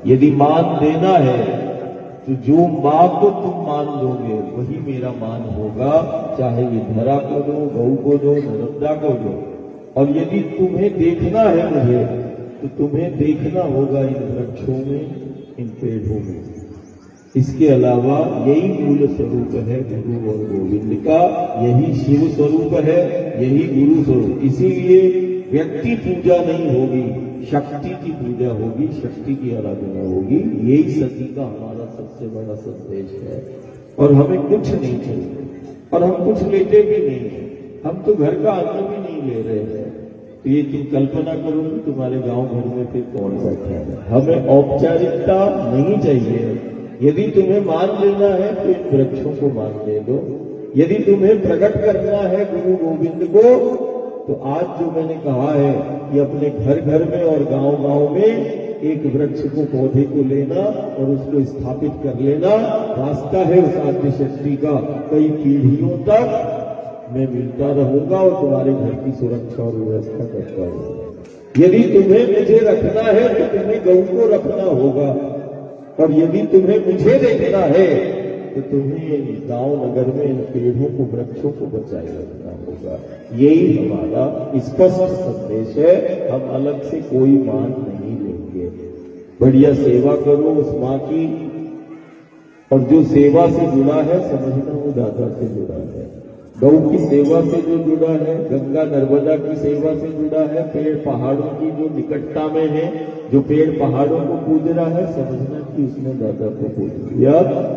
यदि मान देना है तो जो मां को तुम मान दोगे वही मेरा मान होगा, चाहे ये धरा को दो, गऊ को दो, नर्मदा को दो। और यदि तुम्हें देखना है मुझे तो तुम्हें देखना होगा इन वृक्षों में, इन पेड़ों में। इसके अलावा यही मूल स्वरूप है गुरु और गोविंद का, यही शिव स्वरूप है, यही गुरु स्वरूप। इसीलिए व्यक्ति पूजा नहीं होगी, शक्ति की पूजा होगी, शक्ति की आराधना होगी। यही सती का हमारा सबसे बड़ा संदेश है। और हमें कुछ नहीं चाहिए और हम कुछ लेते भी नहीं है। हम तो घर का अन्न भी नहीं ले रहे हैं। तो ये तुम कल्पना करो कि तुम्हारे गांव घर में फिर कौन बैठा है। हमें औपचारिकता नहीं चाहिए। यदि तुम्हें मान लेना है तो इन वृक्षों को मान ले दो। यदि तुम्हें प्रकट करना है गुरु गोविंद को तो आज जो मैंने कहा है कि अपने घर घर में और गांव गांव में एक वृक्ष को, पौधे को लेना और उसको स्थापित कर लेना। रास्ता है उस आद्य शक्ति का, कई पीढ़ियों तक मैं मिलता रहूंगा और तुम्हारे घर की सुरक्षा और व्यवस्था करता हूं। यदि तुम्हें मुझे रखना है तो तुम्हें गऊ को रखना होगा, और यदि तुम्हें मुझे देखना है तो तुम्हें गांव नगर में इन पेड़ों को, वृक्षों को बचाए रखना होगा। यही हमारा स्पष्ट संदेश है। हम अलग से कोई मान नहीं लेंगे। बढ़िया सेवा करो उस मां की, और जो सेवा से जुड़ा है समझना वो दादा से जुड़ा है। गौ की सेवा से जो जुड़ा है, गंगा नर्मदा की सेवा से जुड़ा है, पेड़ पहाड़ों की जो निकटता में है, जो पेड़ पहाड़ों को पूज रहा है, समझना कि उसने दादा को पूज लिया,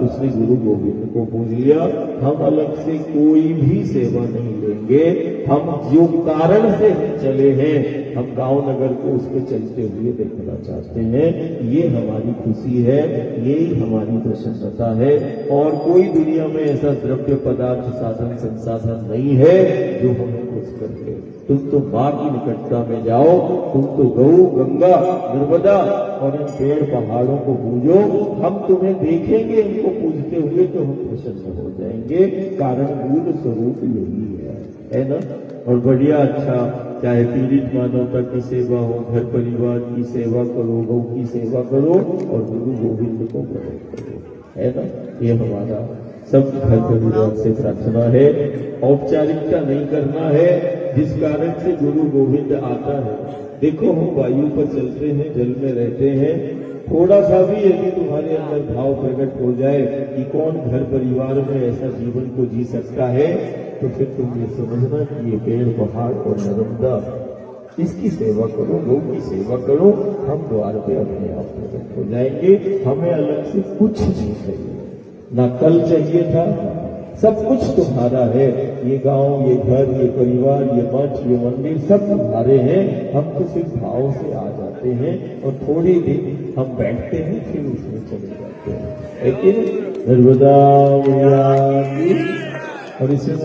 उसने गुरु गोविंद को पूज लिया। हम अलग से कोई भी सेवा नहीं लेंगे। हम जो कारण से चले हैं, हम गांव नगर को उस पर चलते हुए देखना चाहते हैं। ये हमारी खुशी है, यही हमारी प्रसन्नता है। और कोई दुनिया में ऐसा द्रव्य पदार्थ, साधन, संसाधन नहीं है जो हमें खुश कर ले। तुम तो मां की निकटता में जाओ, तुम तो गौ, गंगा, नर्मदा और इन पेड़ पहाड़ों को पूजो। हम तुम्हें देखेंगे इनको पूजते हुए तो हम प्रसन्न हो जाएंगे। कारण मूल स्वरूप यही है ना। और बढ़िया अच्छा, चाहे पीड़ित मानवता की सेवा हो, घर परिवार की सेवा करो, गौ की सेवा करो और गुरु गोविंद को प्रकट करो, है ना। ये हमारा सब घर परिवार से प्रार्थना है। औपचारिकता नहीं करना है, जिस कारण से गुरु गोविंद आता है। देखो हम वायु पर चलते हैं, जल में रहते हैं। थोड़ा सा भी यदि तुम्हारे अंदर भाव प्रकट हो जाए कि कौन घर परिवार में ऐसा जीवन को जी सकता है, तो फिर तुम ये समझना कि ये पेड़ पहाड़ और नर्मदा, इसकी सेवा करो, गौ की सेवा करो। हम द्वार पे अपने आप प्रकट हो जाएंगे। हमें अलग से कुछ नहीं चाहिए, ना कल चाहिए था। सब कुछ तुम्हारा है। ये गांव, ये घर, ये परिवार, ये मठ, ये मंदिर सब तुम्हारे हैं। हम तो सिर्फ भाव से आ जाते हैं और थोड़ी दिन हम बैठते हैं, फिर उसमें चले जाते हैं। लेकिन नर्मदा और इसमें